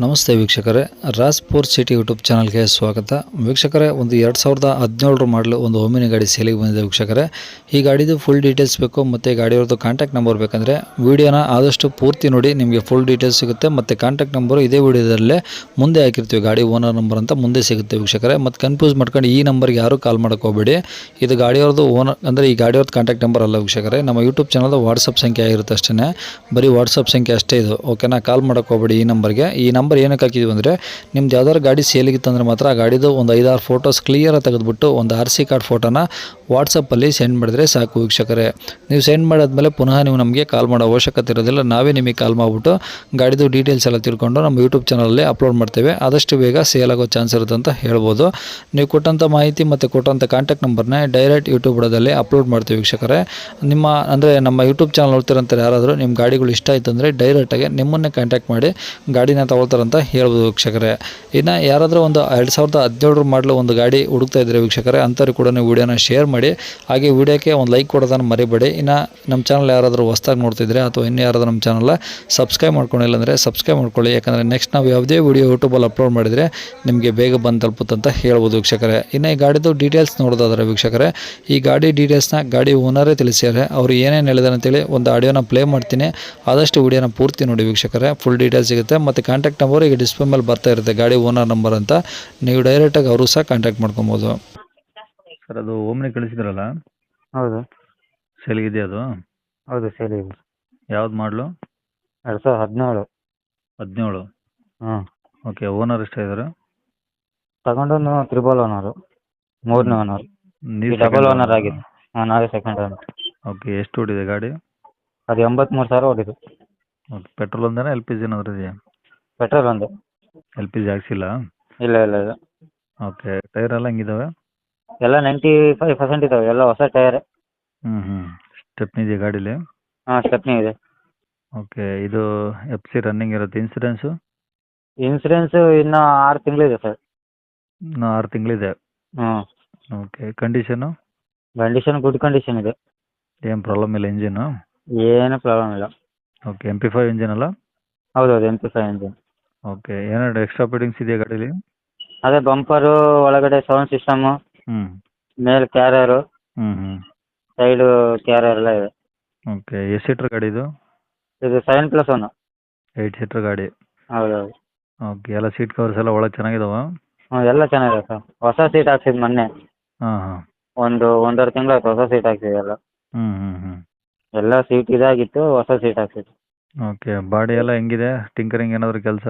ನಮಸ್ತೆ ವೀಕ್ಷಕರೇ, Raj sports city YouTube ಚಾನಲ್ಗೆ ಸ್ವಾಗತ. ವೀಕ್ಷಕರೇ, ಒಂದು 2017 ಮಾಡಲು ಒಂದು ಓಮಿನಿ ಗಾಡಿ ಸೇಲಿಗೆ ಬಂದಿದೆ ವೀಕ್ಷಕರೇ. ಈ ಗಾಡಿದು ಫುಲ್ ಡೀಟೇಲ್ಸ್ ಬೇಕು ಮತ್ತು ಗಾಡಿಯವ್ರದ್ದು ಕಾಂಟ್ಯಾಕ್ಟ್ ನಂಬರ್ ಬೇಕಂದರೆ ವೀಡಿಯೋನ ಆದಷ್ಟು ಪೂರ್ತಿ ನೋಡಿ, ನಿಮಗೆ ಫುಲ್ ಡೀಟೇಲ್ಸ್ ಸಿಗುತ್ತೆ. ಮತ್ತು ಕಾಂಟ್ಯಾಕ್ಟ್ ನಂಬರು ಇದೇ ವೀಡಿಯೋದಲ್ಲೇ ಮುಂದೆ ಹಾಕಿರ್ತೀವಿ, ಗಾಡಿ ಓನರ್ ನಂಬರ್ ಅಂತ ಮುಂದೆ ಸಿಗುತ್ತೆ ವೀಕ್ಷಕರೇ. ಮತ್ತು ಕನ್ಫ್ಯೂಸ್ ಮಾಡ್ಕೊಂಡು ಈ ನಂಬರ್ಗೆ ಯಾರೂ ಕಾಲ್ ಮಾಡೋಕ್ಕೆ ಹೋಗಬೇಡಿ. ಇದು ಗಾಡಿಯವ್ರದ್ದು ಓನರ್ ಅಂದರೆ ಈ ಗಾಡಿಯವ್ರದ್ದು ಕಾಂಟ್ಯಾಕ್ಟ್ ನಂಬರ್ ಅಲ್ಲ ವೀಕ್ಷಕರೇ, ನಮ್ಮ ಯೂಟ್ಯೂಬ್ ಚಾನಲ್ದು ವಾಟ್ಸಪ್ ಸಂಖ್ಯೆ ಆಗಿರುತ್ತೆ ಅಷ್ಟೇ. ಬರೀ ವಾಟ್ಸಪ್ ಸಂಖ್ಯೆ ಅಷ್ಟೇ ಇದು, ಓಕೆನಾ? ಕಾಲ್ ಮಾಡೋಕ್ಕೆ ಹೋಗಬೇಡಿ ಈ ನಂಬರ್ಗೆ. ಈ ನಂಬರ್ ಏನಕ್ಕೆ ಹಾಕಿದ್ವಿ ಅಂದರೆ, ನಿಮ್ದು ಯಾವ್ದಾದ್ರು ಗಾಡಿ ಸೇಲಿಗಿತ್ತು ಅಂದರೆ ಮಾತ್ರ ಆ ಗಾಡಿದು ಒಂದು 5-6 ಫೋಟೋಸ್ ಕ್ಲಿಯರಾಗಿ ತೆಗೆದುಬಿಟ್ಟು ಒಂದು RC ಕಾರ್ಡ್ ಫೋಟೋನ ವಾಟ್ಸಪ್ಪಲ್ಲಿ ಸೆಂಡ್ ಮಾಡಿದ್ರೆ ಸಾಕು ವೀಕ್ಷಕರೇ. ನೀವು ಸೆಂಡ್ ಮಾಡಾದ್ಮೇಲೆ ಪುನಃ ನೀವು ನಮಗೆ ಕಾಲ್ ಮಾಡೋ ಅವಶ್ಯಕತೆ ಇರೋದಿಲ್ಲ. ನಾವೇ ನಿಮಗೆ ಕಾಲ್ ಮಾಡಿಬಿಟ್ಟು ಗಾಡಿದು ಡೀಟೇಲ್ಸ್ ಎಲ್ಲ ತಿಳ್ಕೊಂಡು ನಮ್ಮ ಯೂಟ್ಯೂಬ್ ಚಾನಲಲ್ಲಿ ಅಪ್ಲೋಡ್ ಮಾಡ್ತೇವೆ. ಆದಷ್ಟು ಬೇಗ ಸೇಲ್ ಆಗೋ ಚಾನ್ಸ್ ಇರುತ್ತೆ ಅಂತ ಹೇಳ್ಬೋದು. ನೀವು ಕೊಟ್ಟಂಥ ಮಾಹಿತಿ ಮತ್ತು ಕೊಟ್ಟಂಥ ಕಾಂಟ್ಯಾಕ್ಟ್ ನಂಬರ್ನ ಡೈರೆಕ್ಟ್ ಯೂಟ್ಯೂಬ್ ಬುಡದಲ್ಲಿ ಅಪ್ಲೋಡ್ ಮಾಡ್ತೀವಿ ವೀಕ್ಷಕರೇ. ನಮ್ಮ ಯೂಟ್ಯೂಬ್ ಚಾನಲ್ ನೋಡ್ತಿರಂತಾರೆ ಯಾರಾದರೂ ನಿಮ್ಮ ಗಾಡಿಗಳು ಇಷ್ಟ ಆಯಿತು ಅಂದರೆ ಡೈರೆಕ್ಟಾಗಿ ನಿಮ್ಮನ್ನೇ ಕಾಂಟ್ಯಾಕ್ಟ್ ಮಾಡಿ ಗಾಡಿನ ತಗೊಳ್ತಾರಂತ ಹೇಳ್ಬೋದು ವೀಕ್ಷಕರೇ. ಇನ್ನು ಯಾರಾದರೂ ಒಂದು 2017 ಮಾಡಲು ಒಂದು ಗಾಡಿ ಹುಡುಕ್ತಾ ಇದ್ದರೆ ವೀಕ್ಷಕರೇ, ಅಂಥವ್ರಿಗೆ ಕೂಡ ನೀವು ವೀಡಿಯೋನ ಶೇರ್ ಮಾಡಿ. ಹಾಗೆ ವೀಡಿಯೋಕ್ಕೆ ಒಂದು ಲೈಕ್ ಕೊಡೋದನ್ನು ಮರಿಬೇಡಿ. ಇನ್ನು ನಮ್ಮ ಚಾನಲ್ ಯಾರಾದರೂ ಹೊಸ್ದಾಗಿ ನೋಡ್ತಿದ್ರೆ ಅಥವಾ ಇನ್ನು ಯಾರಾದರೂ ನಮ್ಮ ಚಾನಲ್ ಸಬ್ಸ್ಕ್ರೈಬ್ ಮಾಡ್ಕೊಂಡಿಲ್ಲ ಅಂದರೆ ಸಬ್ಸ್ಕ್ರೈಬ್ ಮಾಡ್ಕೊಳ್ಳಿ. ಯಾಕಂದರೆ ನೆಕ್ಸ್ಟ್ ನಾವು ಯಾವುದೇ ವೀಡಿಯೋ ಯೂಟ್ಯೂಬಲ್ಲಿ ಅಪ್ಲೋಡ್ ಮಾಡಿದರೆ ನಿಮಗೆ ಬೇಗ ಬಂದು ತಲುಪುತ್ತಂತ ಹೇಳ್ಬೋದು ವೀಕ್ಷಕರೇ. ಇನ್ನು ಈ ಗಾಡಿದು ಡೀಟೇಲ್ಸ್ ನೋಡೋದಾದ್ರೆ ವೀಕ್ಷಕರೇ, ಈ ಗಾಡಿ ಡೀಟೇಲ್ಸ್ನ ಗಾಡಿ ಓನರೇ ತಿಳಿಸಿದ್ದಾರೆ. ಅವರು ಏನೇನು ಹೇಳಿದಾರೆ ಅಂತೇಳಿ ಒಂದು ಆಡಿಯೋನ ಪ್ಲೇ ಮಾಡ್ತೀನಿ, ಆದಷ್ಟು ವೀಡಿಯೋನ ಪೂರ್ತಿ ನೋಡಿ ವೀಕ್ಷಕರೇ. ಫುಲ್ ಡೀಟೇಲ್ಸ್ ಸಿಗುತ್ತೆ. ಮತ್ತು ಕಾಂಟ್ಯಾಕ್ಟ್ ನಂಬರ್ ಈಗ ಡಿಸ್ಪ್ಲೇ ಮೇಲೆ ಬರ್ತಾ ಇರುತ್ತೆ, ಗಾಡಿ ಓನರ್ ನಂಬರ್ ಅಂತ. ನೀವು ಡೈರೆಕ್ಟಾಗಿ ಅವರು ಸಹ ಕಾಂಟ್ಯಾಕ್ಟ್ ಮಾಡ್ಕೊಬೋದು. ಸರ್, ಅದು ಓಮ್ನಿ ಕಳಿಸಿದ್ರಲ್ಲ, ಹೌದು ಸೇಲಿಗಿದೆಯಾ ಅದು? ಹೌದು ಸೇಲ್ ಇದೆ. ಯಾವ್ದು ಮಾಡಲು? 2017. 17. ಹ್ಞೂ. ಓಕೆ. ಓನರ್ ಎಷ್ಟಾಗಿದ್ದಾರೆ? ತಗೊಂಡು ತ್ರಿಬಲ್ ಓನರು, ಮೂರನೇ ಓನರ್. ನೀವು ಡಬಲ್ ಓನರ್ ಆಗಿದೆ. ಹಾಂ, ನಾವೇ ಸೆಕೆಂಡ್ ಓನರ್. ಓಕೆ. ಎಷ್ಟು ಓಡಿದೆ ಗಾಡಿ? ಅದು 83,000 ಓಡಿದೆ. ಓಕೆ. ಪೆಟ್ರೋಲ್ ಒಂದೇನಾ LPG ಏನಾದರೂ ಇದೆಯಾ? ಪೆಟ್ರೋಲ್ ಒಂದು. LPG ಹಾಕ್ಸಿಲ್ಲ? ಇಲ್ಲ ಇಲ್ಲ ಇಲ್ಲ. ಓಕೆ. ಟೈರ್ ಎಲ್ಲ ಹೆಂಗಿದಾವೆ? ಎಲ್ಲ 95% ಇದ್ದಾವೆ, ಎಲ್ಲ ಹೊಸ ಟೈರ್. ಸ್ಟೆಪ್ನಿ ಇದೆಯಾ ಗಾಡೀಲಿ? ಹಾಂ, ಸ್ಟೆಪ್ನಿ ಇದೆ. ಓಕೆ. ಇದು FC ರನ್ನಿಂಗ್ ಇರುತ್ತೆ. ಇನ್ಸೂರೆನ್ಸು ಇನ್ಸೂರೆನ್ಸು ಇನ್ನೂ 6 ತಿಂಗಳಿದೆ ಸರ್. ಇನ್ನೂ 6 ತಿಂಗಳಿದೆ. ಹ್ಞೂ. Okay. Condition? Condition good condition ಇದೆ. ಏನು ಪ್ರಾಬ್ಲಮ್ ಇಲ್ಲ ಇಂಜಿನು? ಏನು ಪ್ರಾಬ್ಲಮ್ ಇಲ್ಲ. ಓಕೆ. MP5 ಇಂಜಿನ್ ಅಲ್ಲ? ಹೌದೌದು, MP5 ಇಂಜಿನ್. ಓಕೆ. ಏನಾದ್ರು ಎಕ್ಸ್ಟ್ರಾ ಫಿಟ್ಟಿಂಗ್ಸ್ ಇದೆಯಾ ಗಾಡೀಲಿ? ಅದೇ ಬಂಪರು, ಒಳಗಡೆ ಸೌಂಡ್ ಸಿಸ್ಟಮು, ಮೇಲೆ ಕ್ಯಾರಿಯರು, ಸೈಡು ಕ್ಯಾರಿಯರ್ ಎಲ್ಲ ಇದೆ. ಓಕೆ. ಎಷ್ಟು ಸೀಟ್ರ್ ಗಾಡಿ ಇದು? ಇದು 7+1. 8 ಸೀಟ್ರ್ ಗಾಡಿ. ಹೌದೌದು. ಓಕೆ. ಎಲ್ಲ ಸೀಟ್ ಕವರ್ಸ್ ಎಲ್ಲ ಒಳಗೆ ಚೆನ್ನಾಗಿದಾವ? ಹ್ಞೂ, ಎಲ್ಲ ಚೆನ್ನಾಗಿದೆ ಸರ್. ಹೊಸ ಸೀಟ್ ಹಾಕ್ಸಿದ್ದು ಮೊನ್ನೆ. ಹಾಂ. ಒಂದೂವರೆ ತಿಂಗಳಾಯ್ತು ಹೊಸ ಸೀಟ್ ಹಾಕ್ಸಿದೆ ಎಲ್ಲ. ಹ್ಞೂ. ಎಲ್ಲ ಸೀಟ್ ಇದಾಗಿತ್ತು, ಹೊಸ ಸೀಟ್ ಹಾಕ್ಸಿದ್ದು. ಓಕೆ. ಬಾಡಿ ಎಲ್ಲ ಹೆಂಗಿದೆ? ಟಿಂಕರಿಂಗ್ ಏನಾದರೂ ಕೆಲಸ?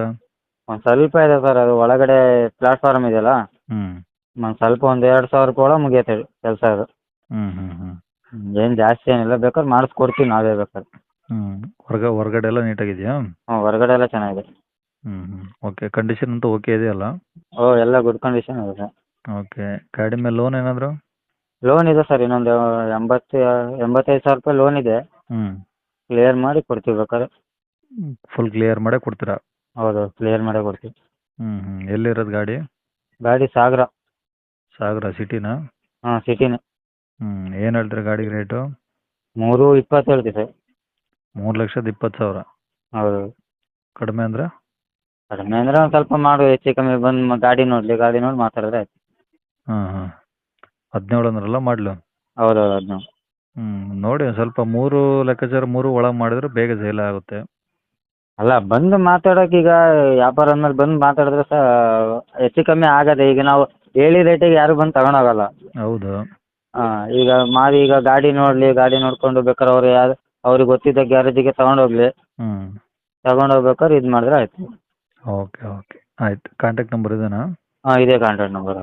ಒಂದು ಸ್ವಲ್ಪ ಇದೆ ಸರ್, ಅದು ಒಳಗಡೆ ಪ್ಲಾಟ್ಫಾರ್ಮ್ ಇದೆಯಲ್ಲ, ಒಂದು ಸ್ವಲ್ಪ ಒಂದು 2,000 ಒಳಗೆ ಮುಗಿಯುತ್ತೆ ಕೆಲಸ ಅದು. ಏನು ಜಾಸ್ತಿ ಏನಿಲ್ಲ, ಬೇಕಾದ್ರೆ ಮಾಡಿಸ್ಕೊಡ್ತೀವಿ ನಾವೇ ಬೇಕಾದ್ರೆ. ಹೊರಗಡೆ ಎಲ್ಲ ನೀಟಾಗಿದೆಯಾ? ಹ್ಞೂ, ಹೊರಗಡೆ ಎಲ್ಲ ಚೆನ್ನಾಗಿದೆ. ಓಕೆ. ಕಂಡೀಷನ್ ಅಂತೂ ಓಕೆ ಇದೆಯಲ್ಲ? ಎಲ್ಲ ಗುಡ್ ಕಂಡೀಷನ್ ಇದೆ ಸರ್. ಓಕೆ. ಗಾಡಿ ಮೇಲೆ ಲೋನ್ ಏನಾದರೂ? ಲೋನ್ ಇದೆ ಸರ್, ಇನ್ನೊಂದು 85,000 ಲೋನ್ ಇದೆ. ಕ್ಲಿಯರ್ ಮಾಡಿ ಕೊಡ್ತೀವಿ ಬೇಕಾದ್ರೆ. ಫುಲ್ ಕ್ಲಿಯರ್ ಮಾಡೇ ಕೊಡ್ತೀರಾ? ಹೌದು, ಕ್ಲಿಯರ್ ಮಾಡೇ ಕೊಡ್ತೀವಿ. ಎಲ್ಲಿರೋದು ಗಾಡಿ? ಗಾಡಿ ಸಾಗರ ಸಿಟಿನಾ? ಹಾಂ, ಸಿಟಿನೇ. ಏನು ಹೇಳ್ತೀರಾ ಗಾಡಿಗೆ ರೇಟು? 3,20 ಹೇಳ್ತೀವಿ ಸರ್. 3,20,000? ಹೌದು. ಕಡಿಮೆ ಅಂದರೆ? ಕಡಿಮೆ ಅಂದರೆ ಒಂದು ಸ್ವಲ್ಪ ಮಾಡು, ಹೆಚ್ಚು ಕಮ್ಮಿ ಬಂದು ಗಾಡಿ ನೋಡಿ ಮಾತಾಡಿದ್ರೆ ಆಯ್ತು. 17 ಅಂದ್ರಲ್ಲ ಮಾಡಲು? ಹೌದೌದು, ಅದನ್ನು. ನೋಡಿ ಒಂದು ಸ್ವಲ್ಪ 3 ಲೆಕ್ಕಾಚಾರ 3 ಒಳಗೆ ಮಾಡಿದ್ರೆ ಬೇಗ ಸೇಲ್ ಆಗುತ್ತೆ. ಅಲ್ಲ, ಬಂದು ಮಾತಾಡೋಕೆ ಈಗ ವ್ಯಾಪಾರ ಅಂದ್ಮೇಲೆ ಬಂದು ಮಾತಾಡಿದ್ರೆ ಹೆಚ್ಚು ಕಮ್ಮಿ ಆಗದೆ. ಈಗ ನಾವು ಹೇಳಿ ರೇಟಿಗೆ ಯಾರು ಬಂದು ತಗೊಂಡೋಗಲ್ಲ. ಹೌದು. ಹಾಂ, ಈಗ ಗಾಡಿ ನೋಡಲಿ, ಗಾಡಿ ನೋಡ್ಕೊಂಡು ಬೇಕಾದ್ರೆ ಅವ್ರಿಗೆ ಗೊತ್ತಿದ್ದ ಗ್ಯಾರೇಜಿಗೆ ತಗೊಂಡೋಗ್ಲಿ, ತಗೊಂಡೋಗ್ಬೇಕಾದ್ರೆ ಇದು ಮಾಡಿದ್ರೆ ಆಯ್ತು. ಓಕೆ. ಆಯ್ತು. ಕಾಂಟ್ಯಾಕ್ಟ್ ನಂಬರ್ ಇದೇನಾ? ಹಾಂ, ಇದೇ ಕಾಂಟ್ಯಾಕ್ಟ್ ನಂಬರ್.